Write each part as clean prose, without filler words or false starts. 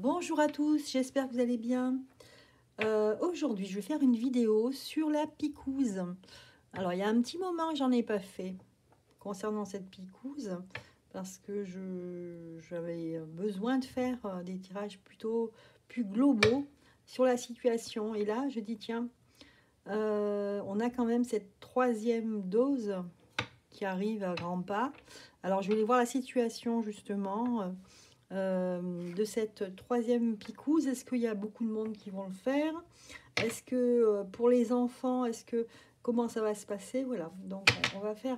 Bonjour à tous, j'espère que vous allez bien. Aujourd'hui, je vais faire une vidéo sur la picouse. Alors, il y a un petit moment que j'en ai pas fait concernant cette picouse parce que j'avais besoin de faire des tirages plutôt plus globaux sur la situation. Et là, je dis tiens, on a quand même cette troisième dose qui arrive à grands pas. Alors, je vais aller voir la situation justement. De cette troisième picouse. Est-ce qu'il y a beaucoup de monde qui vont le faire? Est-ce que pour les enfants, comment ça va se passer? Voilà, donc on va faire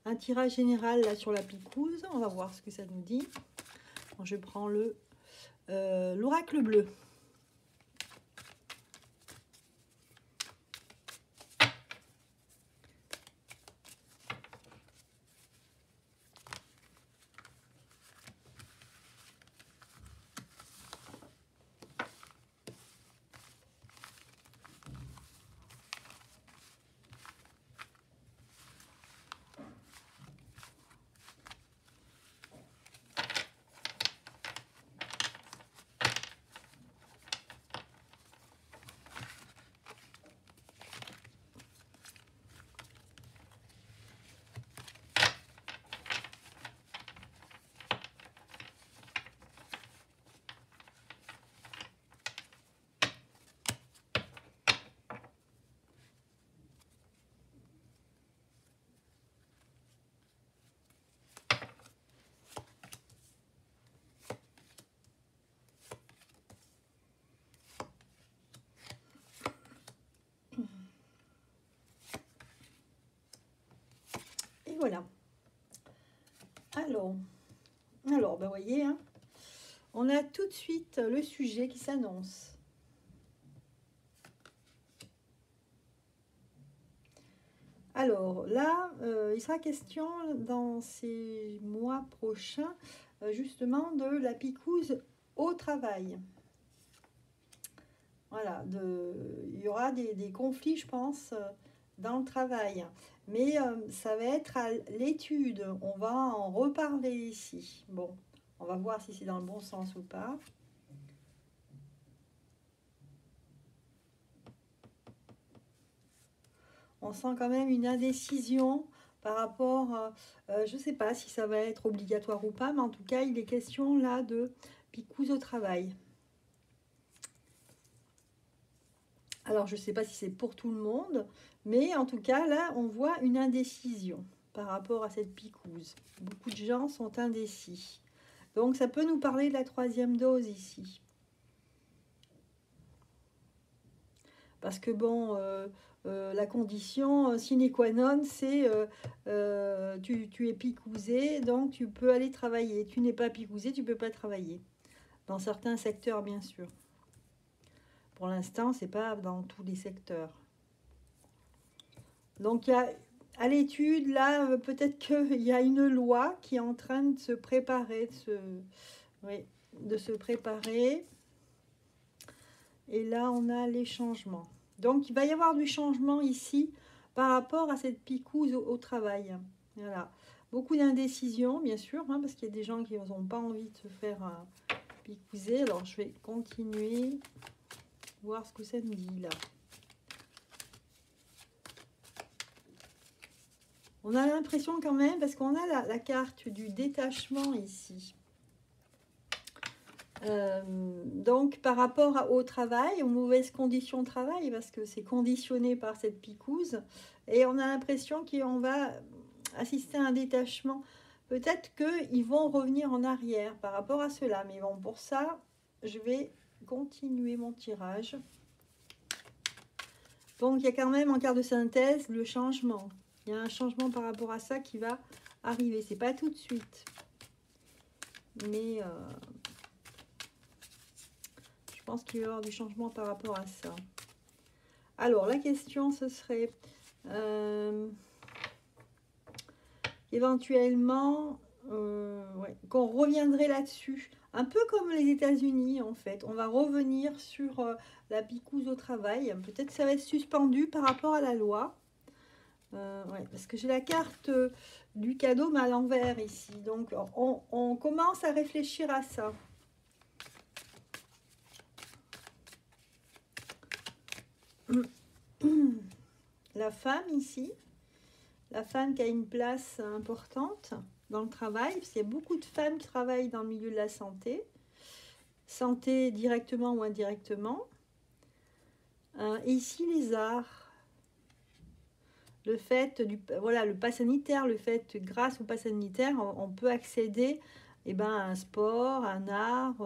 un tirage général là sur la picouse. On va voir ce que ça nous dit. Bon, je prends l'oracle bleu. Et voilà. Alors ben voyez, hein, on a tout de suite le sujet qui s'annonce. Alors là, il sera question dans ces mois prochains, justement, de la picouse au travail. Voilà, il y aura des conflits, je pense, dans le travail. Mais ça va être à l'étude. On va en reparler ici. Bon, on va voir si c'est dans le bon sens ou pas. On sent quand même une indécision par rapport, je ne sais pas si ça va être obligatoire ou pas, mais en tout cas, il est question là de picouse au travail. Alors, je ne sais pas si c'est pour tout le monde, mais en tout cas, là, on voit une indécision par rapport à cette picouse. Beaucoup de gens sont indécis. Donc, ça peut nous parler de la troisième dose ici. Parce que bon, la condition sine qua non, c'est tu es picousé, donc tu peux aller travailler. Tu n'es pas picousé, tu ne peux pas travailler. Dans certains secteurs, bien sûr. Pour l'instant, ce n'est pas dans tous les secteurs. Donc, il y a, à l'étude, là, peut-être qu'il y a une loi qui est en train de se préparer, de se préparer. Et là, on a les changements. Donc, il va y avoir du changement ici par rapport à cette picouse au travail. Voilà. Beaucoup d'indécision, bien sûr, hein, parce qu'il y a des gens qui n'ont pas envie de se faire picouser. Alors, je vais continuer, voir ce que ça me dit là. On a l'impression quand même, parce qu'on a la carte du détachement ici. Donc par rapport au travail, aux mauvaises conditions de travail, parce que c'est conditionné par cette picouse, et on a l'impression qu'on va assister à un détachement. Peut-être qu'ils vont revenir en arrière par rapport à cela, mais bon, pour ça, je vais continuer mon tirage. Donc il y a quand même en carte de synthèse le changement. Il y a un changement par rapport à ça qui va arriver. C'est pas tout de suite, mais je pense qu'il va y avoir du changement par rapport à ça. Alors, la question, ce serait éventuellement qu'on reviendrait là-dessus. Un peu comme les États-Unis, en fait. On va revenir sur la picouse au travail. Peut-être que ça va être suspendu par rapport à la loi. Ouais, parce que j'ai la carte du cadeau, mais à l'envers ici. Donc, on commence à réfléchir à ça. la femme ici, la femme qui a une place importante dans le travail, parce qu'il y a beaucoup de femmes qui travaillent dans le milieu de la santé, santé directement ou indirectement. Et ici, les arts, le fait du, voilà, le pass sanitaire, le fait, grâce au pass sanitaire, on peut accéder à un sport, un art,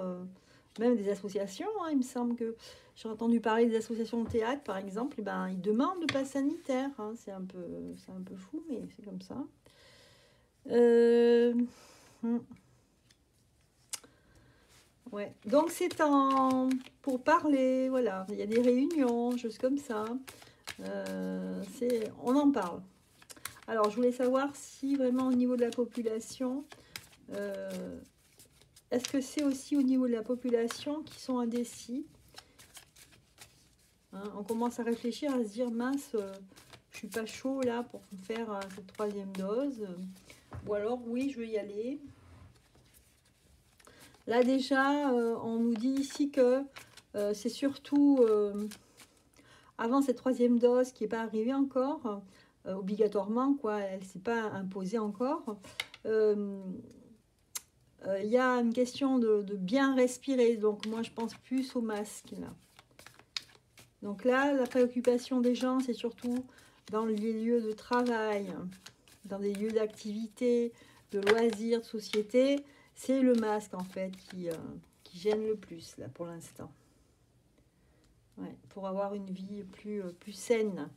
même des associations. Il me semble que j'ai entendu parler des associations de théâtre, par exemple, ils demandent le pass sanitaire. C'est un peu fou, mais c'est comme ça. Ouais. Donc c'est pour parler, voilà, il y a des réunions, choses comme ça. On en parle. Alors je voulais savoir si vraiment au niveau de la population, est-ce que c'est aussi au niveau de la population qui sont indécis? On commence à réfléchir, à se dire mince, je suis pas chaud là pour faire cette 3e dose, ou alors oui, je vais y aller. Là déjà, on nous dit ici que c'est surtout avant cette 3e dose qui n'est pas arrivée encore, obligatoirement, quoi, elle ne s'est pas imposée encore. Il y a une question de bien respirer, donc moi je pense plus au masque là. Donc là, la préoccupation des gens, c'est surtout dans les lieux de travail, dans des lieux d'activité, de loisirs, de société. C'est le masque en fait qui gêne le plus là pour l'instant. Ouais, pour avoir une vie plus saine.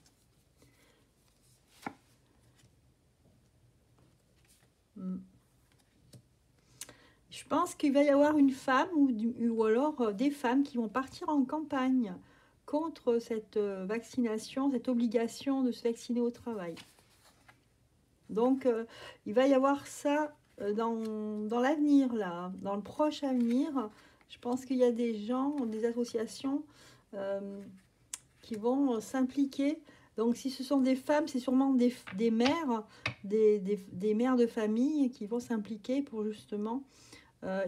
Je pense qu'il va y avoir une femme ou alors des femmes qui vont partir en campagne contre cette vaccination, cette obligation de se vacciner au travail. Donc, il va y avoir ça dans l'avenir, là, dans le proche avenir. Je pense qu'il y a des gens, des associations qui vont s'impliquer. Donc, si ce sont des femmes, c'est sûrement des mères, des mères de famille qui vont s'impliquer pour justement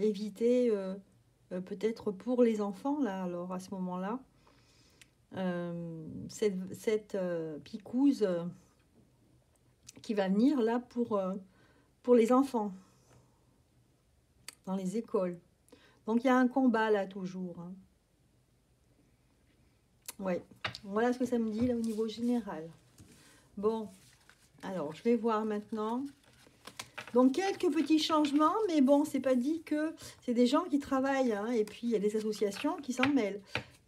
éviter, peut-être pour les enfants, là, alors à ce moment-là, cette picouse qui va venir là pour les enfants dans les écoles. Donc il y a un combat là toujours. Ouais, voilà ce que ça me dit là au niveau général. Bon, alors je vais voir maintenant. Donc quelques petits changements, mais bon, c'est pas dit que c'est des gens qui travaillent, et puis il y a des associations qui s'en mêlent.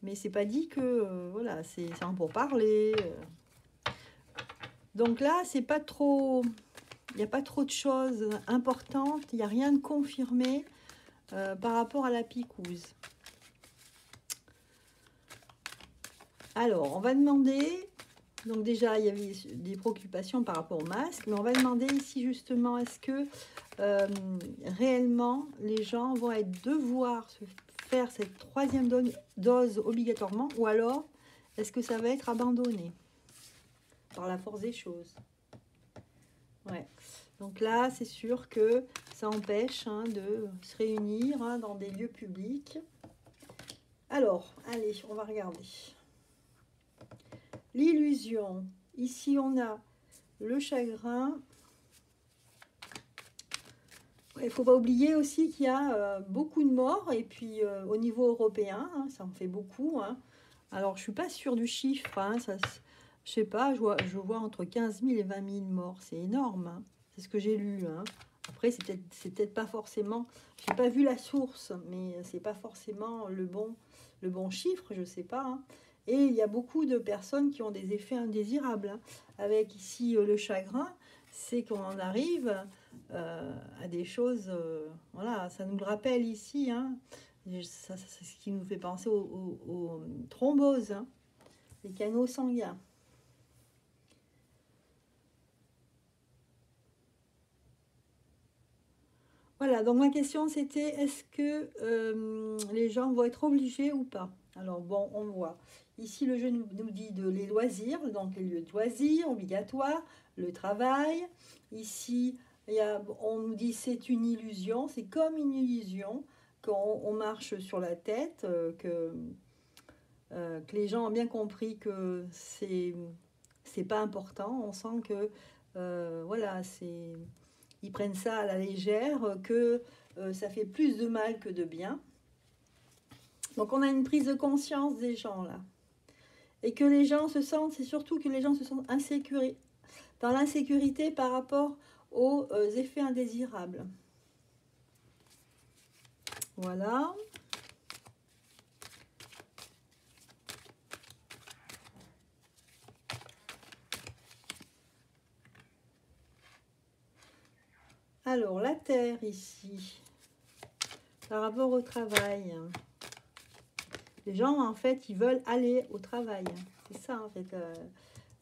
Mais c'est pas dit que voilà, c'est un pour parler. Donc là, c'est pas trop, il n'y a pas trop de choses importantes, il n'y a rien de confirmé par rapport à la picouse. Alors, on va demander, donc déjà, il y avait des préoccupations par rapport au masque, mais on va demander ici justement, est-ce que réellement, les gens vont devoir se faire cette 3e dose obligatoirement, ou alors, est-ce que ça va être abandonné par la force des choses? Ouais. Donc là, c'est sûr que ça empêche de se réunir dans des lieux publics. Alors, allez, on va regarder. L'illusion. Ici, on a le chagrin. Il ne faut pas oublier aussi qu'il y a beaucoup de morts. Et puis, au niveau européen, ça en fait beaucoup. Alors, je ne suis pas sûre du chiffre. Ça, je sais pas, je vois entre 15 000 et 20 000 morts. C'est énorme. C'est ce que j'ai lu. Après, c'est peut-être pas forcément... Je n'ai pas vu la source, mais c'est pas forcément le bon chiffre, je ne sais pas. Et il y a beaucoup de personnes qui ont des effets indésirables. Avec ici le chagrin, c'est qu'on en arrive à des choses... voilà, ça nous le rappelle ici. C'est ce qui nous fait penser aux thromboses, les canaux sanguins. Voilà, donc ma question c'était, est-ce que les gens vont être obligés ou pas? Alors bon, on voit. Ici, le jeu nous dit les loisirs, donc les lieux de loisirs obligatoires, le travail. Ici, on nous dit c'est une illusion, c'est comme une illusion quand on marche sur la tête, que que les gens ont bien compris que c'est pas important. On sent que voilà, ils prennent ça à la légère, que ça fait plus de mal que de bien. Donc on a une prise de conscience des gens là. Et que les gens se sentent, c'est surtout que les gens se sentent dans l'insécurité par rapport aux effets indésirables. Voilà. Alors, la Terre ici, par rapport au travail. Les gens, en fait, ils veulent aller au travail. C'est ça, en fait,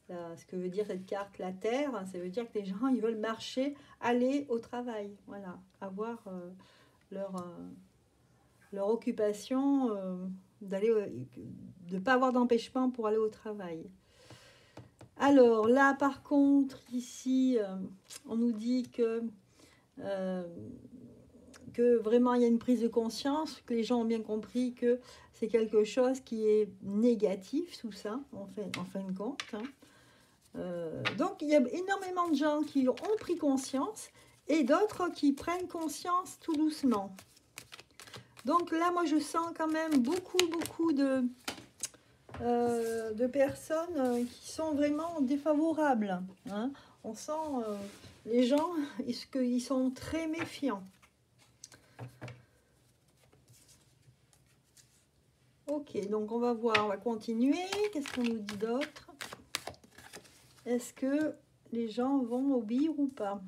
ce que veut dire cette carte, la Terre. Ça veut dire que les gens, ils veulent marcher, aller au travail. Voilà, avoir leur occupation, de ne pas avoir d'empêchement pour aller au travail. Alors, là, par contre, ici, on nous dit que vraiment il y a une prise de conscience, que les gens ont bien compris que c'est quelque chose qui est négatif, tout ça, en fin de compte. Donc il y a énormément de gens qui ont pris conscience et d'autres qui prennent conscience tout doucement. Donc là, moi, je sens quand même beaucoup de personnes qui sont vraiment défavorables. Hein. On sent les gens, ils sont très méfiants. Ok, donc on va voir, on va continuer. Qu'est-ce qu'on nous dit d'autre? Est-ce que les gens vont obéir ou pas?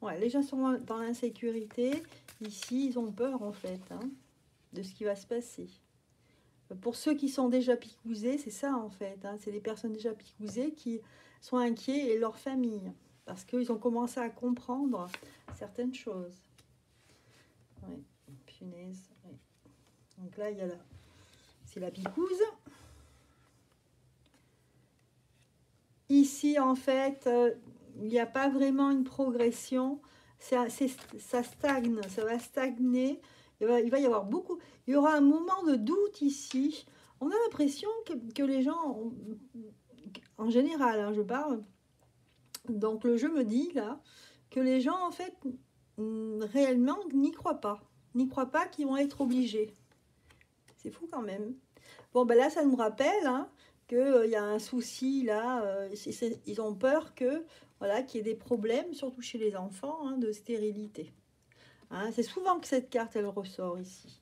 Ouais, les gens sont dans l'insécurité. Ici, ils ont peur en fait de ce qui va se passer. Pour ceux qui sont déjà picousés, c'est ça en fait. C'est des personnes déjà picousées qui sont inquiets et leur famille. Parce qu'ils ont commencé à comprendre certaines choses. Ouais, punaise. Ouais. Donc là, il y a c'est la picouse. Ici, en fait, il n'y a pas vraiment une progression. Ça stagne, ça va stagner. Il va y avoir beaucoup. Il y aura un moment de doute ici. On a l'impression que les gens, en général, je parle. Donc le jeu me dit là que les gens, en fait, réellement n'y croient pas. N'y croient pas qu'ils vont être obligés. C'est fou quand même. Bon, ben là, ça nous rappelle qu'il y a un souci là. Ils ont peur que voilà, qu'il y ait des problèmes, surtout chez les enfants, de stérilité. C'est souvent que cette carte, elle ressort ici.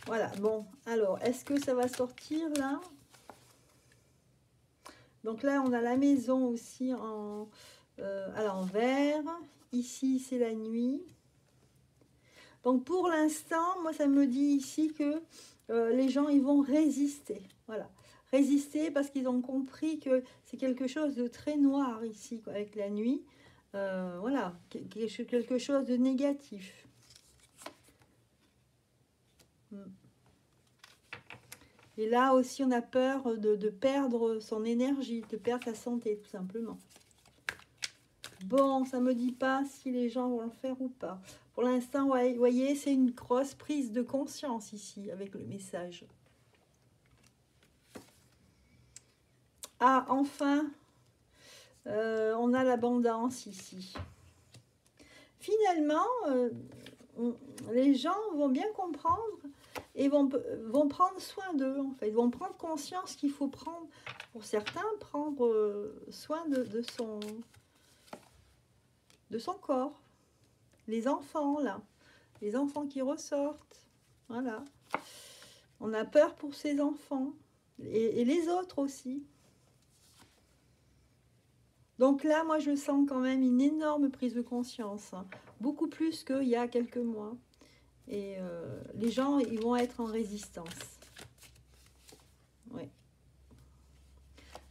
Voilà, bon, alors, est-ce que ça va sortir là? Donc là, on a la maison aussi à l'envers. Ici, c'est la nuit. Donc pour l'instant, moi, ça me dit ici que les gens, ils vont résister. Voilà, résister parce qu'ils ont compris que c'est quelque chose de très noir ici, quoi, avec la nuit. Voilà, quelque chose de négatif. Et là aussi, on a peur de perdre son énergie, de perdre sa santé, tout simplement. Bon, ça ne me dit pas si les gens vont le faire ou pas. Pour l'instant, vous voyez, c'est une grosse prise de conscience ici, avec le message. Ah, enfin, on a l'abondance ici. Finalement, les gens vont bien comprendre et vont prendre soin d'eux, en fait. Ils vont prendre conscience qu'il faut prendre, pour certains, prendre soin de son corps. Les enfants, là. Les enfants qui ressortent. Voilà. On a peur pour ces enfants. Et les autres aussi. Donc là, moi, je sens quand même une énorme prise de conscience. Beaucoup plus qu'il y a quelques mois. Et les gens, ils vont être en résistance. Ouais.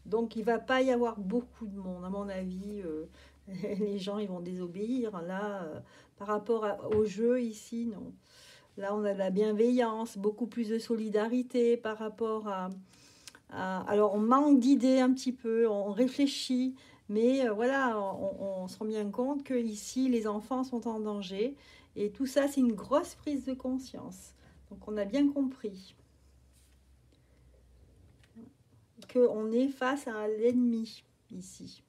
Donc, il ne va pas y avoir beaucoup de monde. À mon avis, les gens, ils vont désobéir. Là, par rapport au jeu ici, non. Là, on a de la bienveillance, beaucoup plus de solidarité par rapport à alors, on manque d'idées un petit peu, on réfléchit. Mais voilà, on se rend bien compte que ici les enfants sont en danger. Et tout ça, c'est une grosse prise de conscience. Donc on a bien compris qu'on est face à l'ennemi ici.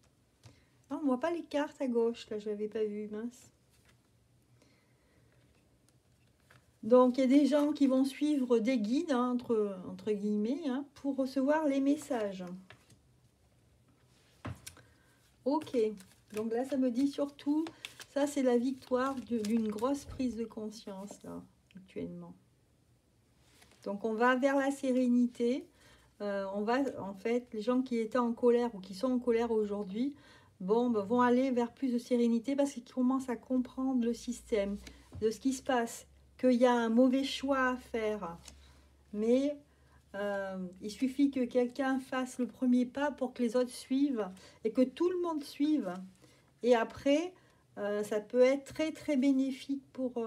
Ah, on ne voit pas les cartes à gauche, là je n'avais pas vu, mince. Donc il y a des gens qui vont suivre des guides, hein, entre guillemets, hein, pour recevoir les messages. Ok, donc là ça me dit surtout, ça c'est la victoire d'une grosse prise de conscience là, actuellement. Donc on va vers la sérénité. On va, en fait, les gens qui étaient en colère ou qui sont en colère aujourd'hui, bon, ben, vont aller vers plus de sérénité parce qu'ils commencent à comprendre le système, de ce qui se passe, qu'il y a un mauvais choix à faire. Mais il suffit que quelqu'un fasse le premier pas pour que les autres suivent et que tout le monde suive. Et après, ça peut être très très bénéfique pour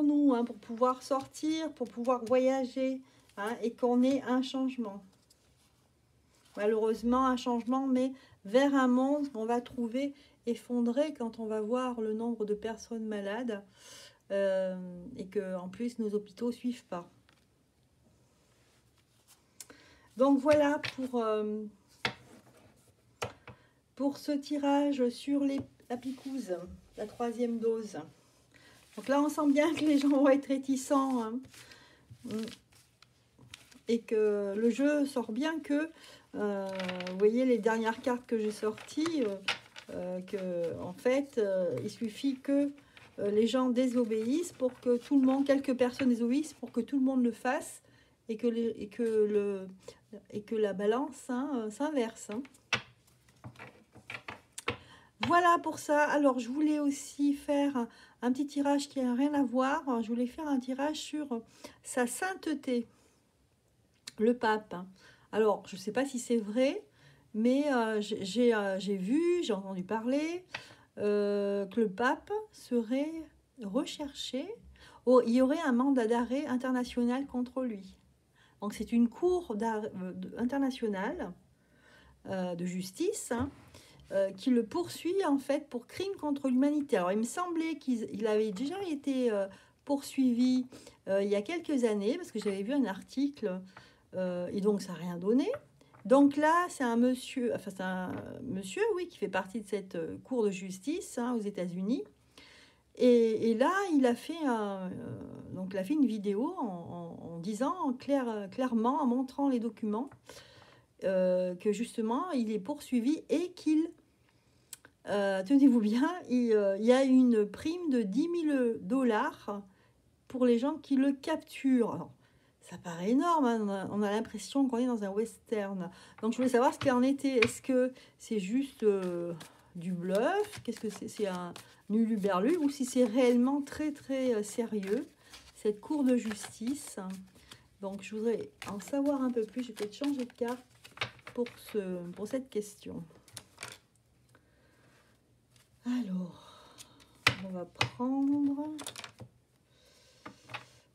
nous, hein, pour pouvoir sortir, pour pouvoir voyager, hein, et qu'on ait un changement. Malheureusement, un changement, mais vers un monde qu'on va trouver effondré quand on va voir le nombre de personnes malades et que en plus nos hôpitaux ne suivent pas. Donc voilà pour ce tirage sur la picouse, la 3e dose. Donc là, on sent bien que les gens vont être réticents, hein, et que le jeu sort bien que, vous voyez les dernières cartes que j'ai sorties, que en fait, il suffit que les gens désobéissent pour que tout le monde, quelques personnes désobéissent pour que tout le monde le fasse et que la balance, hein, s'inverse. Hein. Voilà pour ça. Alors, je voulais aussi faire un petit tirage qui n'a rien à voir. Je voulais faire un tirage sur sa sainteté, le pape. Alors, je ne sais pas si c'est vrai, mais j'ai vu, j'ai entendu parler que le pape serait recherché. Oh, il y aurait un mandat d'arrêt international contre lui. Donc, c'est une cour internationale de justice, hein, qui le poursuit en fait pour crime contre l'humanité. Alors il me semblait qu'il avait déjà été poursuivi il y a quelques années, parce que j'avais vu un article, et donc ça n'a rien donné. Donc là, c'est un monsieur, enfin c'est un monsieur, oui, qui fait partie de cette cour de justice, hein, aux États-Unis. Et là, il a fait donc il a fait une vidéo en disant clairement, en montrant les documents, que justement, il est poursuivi et qu'il tenez-vous bien, il y a une prime de 10 000 $ pour les gens qui le capturent. Alors, ça paraît énorme, hein, on a l'impression qu'on est dans un western. Donc je voulais savoir ce qu'il en était. Est-ce que c'est juste du bluff? Qu'est-ce que c'est? C'est un uluberlu ou si c'est réellement très très sérieux, cette cour de justice? Donc je voudrais en savoir un peu plus. Je vais peut-être changer de carte pour cette question. Alors, on va prendre...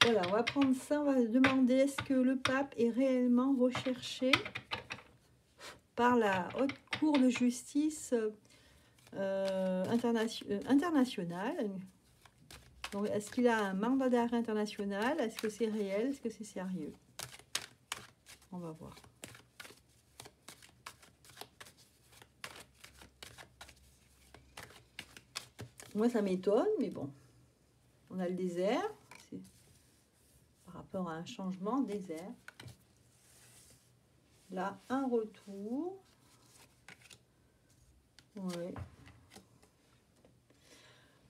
Voilà, on va prendre ça, on va demander est-ce que le pape est réellement recherché par la haute cour de justice internationale. Donc, est-ce qu'il a un mandat d'arrêt international? Est-ce que c'est réel? Est-ce que c'est sérieux? On va voir. Moi, ça m'étonne, mais bon. On a le désert. C'est par rapport à un changement, désert. Là, un retour. Ouais.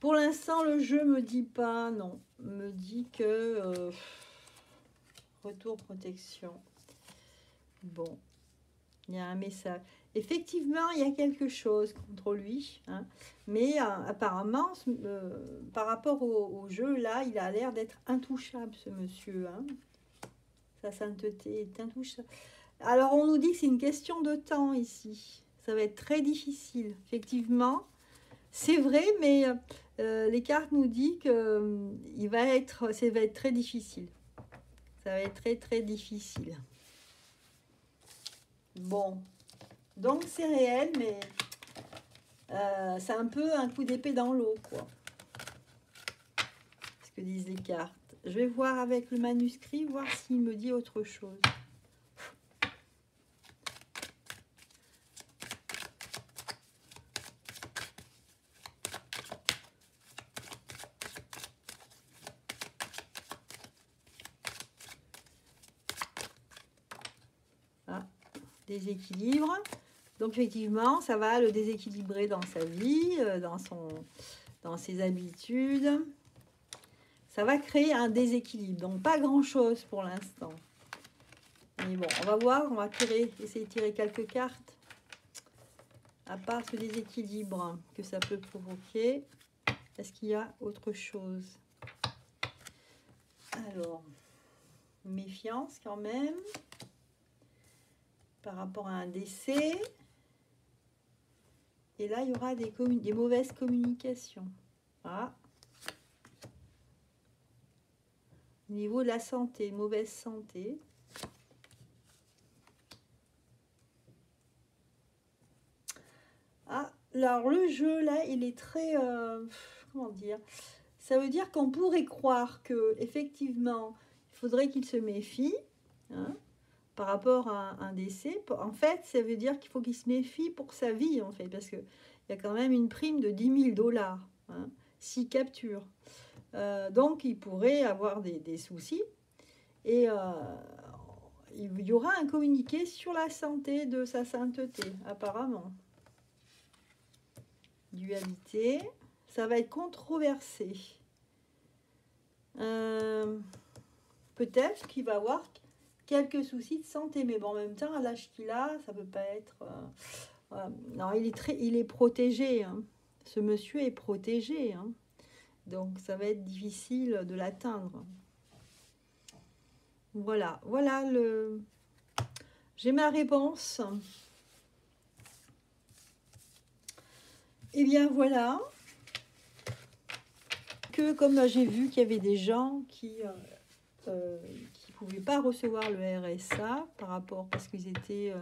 Pour l'instant, le jeu me dit pas, non. Me dit que retour protection. Bon, il y a un message. Effectivement, il y a quelque chose contre lui, hein, mais apparemment, par rapport au jeu, là, il a l'air d'être intouchable, ce monsieur. Hein. Sa sainteté est intouchable. Alors, on nous dit que c'est une question de temps ici. Ça va être très difficile. Effectivement, c'est vrai, mais les cartes nous disent que ça va être très difficile. Ça va être très, très difficile. Bon. Donc c'est réel, mais C'est un peu un coup d'épée dans l'eau, quoi. Ce que disent les cartes. Je vais voir avec le manuscrit, voir s'il me dit autre chose. Ah, déséquilibre. Donc effectivement, ça va le déséquilibrer dans sa vie, dans ses habitudes. Ça va créer un déséquilibre. Donc pas grand-chose pour l'instant. Mais bon, on va voir, on va essayer de tirer quelques cartes. À part ce déséquilibre que ça peut provoquer, est-ce qu'il y a autre chose? Alors, méfiance quand même. Par rapport à un décès. Et là, il y aura des mauvaises communications. Ah. Au niveau de la santé, mauvaise santé. Ah, alors le jeu, là, il est très... comment dire? Ça veut dire qu'on pourrait croire que effectivement, il faudrait qu'il se méfie, hein, par rapport à un décès. En fait, ça veut dire qu'il faut qu'il se méfie pour sa vie, en fait, parce qu'il y a quand même une prime de 10 000 $, hein, s'il capture. Donc, il pourrait avoir des soucis. Et il y aura un communiqué sur la santé de sa sainteté, apparemment. Dualité. Ça va être controversé. Peut-être qu'il va avoir quelques soucis de santé, mais bon, en même temps, à l'âge qu'il a, ça peut pas être... non, il est protégé, hein. Ce monsieur est protégé, hein. Donc ça va être difficile de l'atteindre. Voilà, voilà le... J'ai ma réponse. Et bien voilà. Que comme j'ai vu qu'il y avait des gens qui pouvaient pas recevoir le RSA par rapport parce qu'ils étaient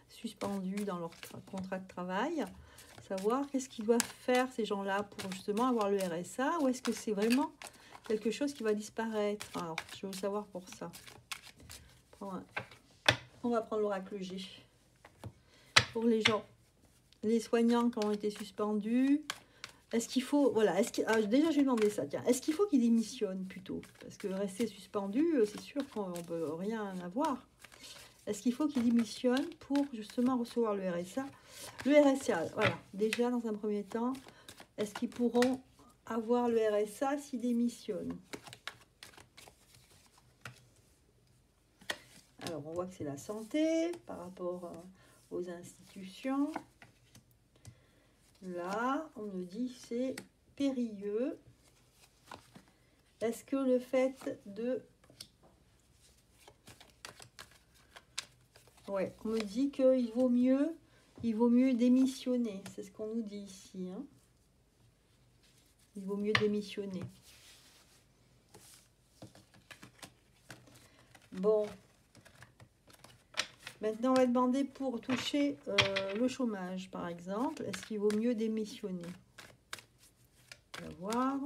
suspendus dans leur contrat de travail, savoir qu'est-ce qu'ils doivent faire ces gens-là pour justement avoir le RSA, ou est-ce que c'est vraiment quelque chose qui va disparaître? Alors, je veux savoir pour ça. On va prendre l'oracle G. Pour les gens, les soignants qui ont été suspendus, est-ce qu'il faut, voilà, déjà j'ai demandé ça, tiens, est-ce qu'il faut qu'ils démissionnent plutôt? Parce que rester suspendu, c'est sûr qu'on ne peut rien avoir. Est-ce qu'il faut qu'ils démissionnent pour justement recevoir le RSA? Le RSA, voilà, déjà dans un premier temps, est-ce qu'ils pourront avoir le RSA s'ils démissionnent? Alors on voit que c'est la santé par rapport aux institutions. Là, on nous dit que c'est périlleux. Est-ce que le fait de... Ouais, on me dit qu'il vaut mieux démissionner. C'est ce qu'on nous dit ici, hein. Il vaut mieux démissionner. Bon. Maintenant, on va demander pour toucher le chômage, par exemple. Est-ce qu'il vaut mieux démissionner? On va voir.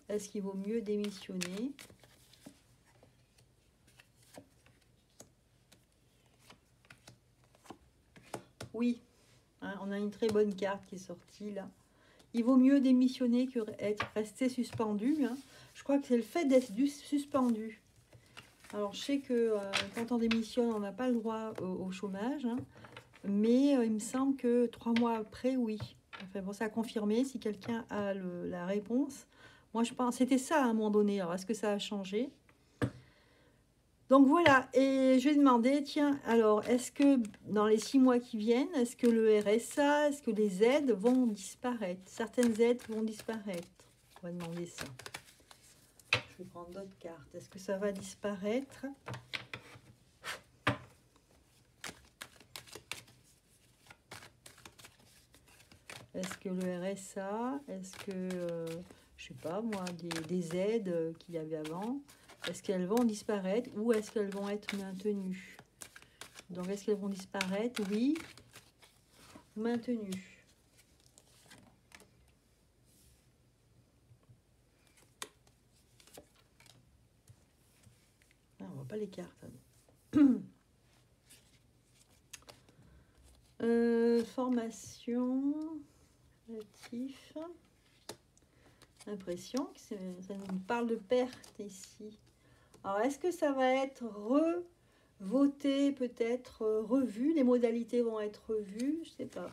Est-ce qu'il vaut mieux démissionner? Oui. Hein, on a une très bonne carte qui est sortie, là. Il vaut mieux démissionner que resté suspendu, hein. Je crois que c'est le fait d'être suspendu. Alors, je sais que quand on démissionne, on n'a pas le droit au chômage, hein, mais il me semble que 3 mois après, oui. Enfin, bon, ça a confirmé si quelqu'un a la réponse. Moi, je pense c'était ça à un moment donné. Alors, est-ce que ça a changé? Donc, voilà. Et je vais demander, tiens, alors, est-ce que dans les 6 mois qui viennent, est-ce que le RSA, est-ce que les aides vont disparaître? Certaines aides vont disparaître. On va demander ça. Je vais prendre d'autres cartes. Est-ce que ça va disparaître? Est-ce que le RSA, est-ce que, je sais pas moi, des aides qu'il y avait avant, Est-ce qu'elles vont disparaître ou est-ce qu'elles vont être maintenues? Donc, est-ce qu'elles vont disparaître? Oui. Maintenues. Ah, on voit pas les cartes. Formation, relatif, impression, ça nous parle de perte ici. Alors, est-ce que ça va être revoté, peut-être revu? Les modalités vont être revues, je sais pas.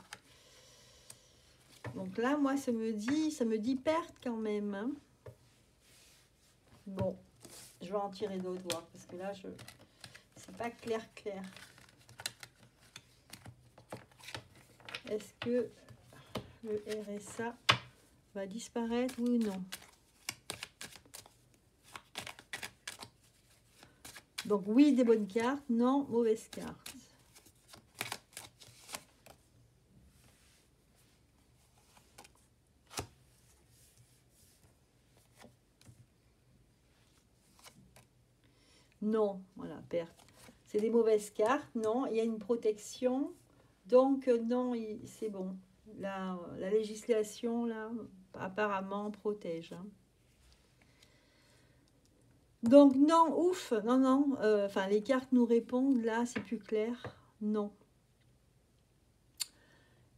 Donc là, moi, ça me dit perte quand même. Hein. Bon, je vais en tirer d'autres, voir, parce que là, c'est pas clair. Est-ce que le RSA va disparaître ou non? Donc oui, des bonnes cartes, non, mauvaise carte. Non, voilà, perte. C'est des mauvaises cartes, non, il y a une protection. Donc non, c'est bon. La législation, là, apparemment, protège. Hein. Donc non, ouf, non. Enfin, les cartes nous répondent, là, c'est plus clair. Non.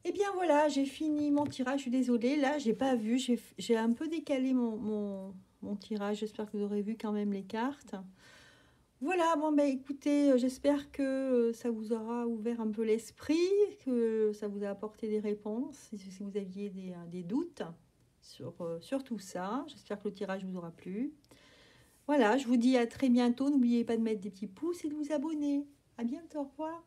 Eh bien voilà, j'ai fini mon tirage. Je suis désolée, là, j'ai pas vu. J'ai un peu décalé mon tirage. J'espère que vous aurez vu quand même les cartes. Voilà, bon ben écoutez, j'espère que ça vous aura ouvert un peu l'esprit, que ça vous a apporté des réponses, si vous aviez des doutes sur tout ça. J'espère que le tirage vous aura plu. Voilà, je vous dis à très bientôt. N'oubliez pas de mettre des petits pouces et de vous abonner. À bientôt, au revoir.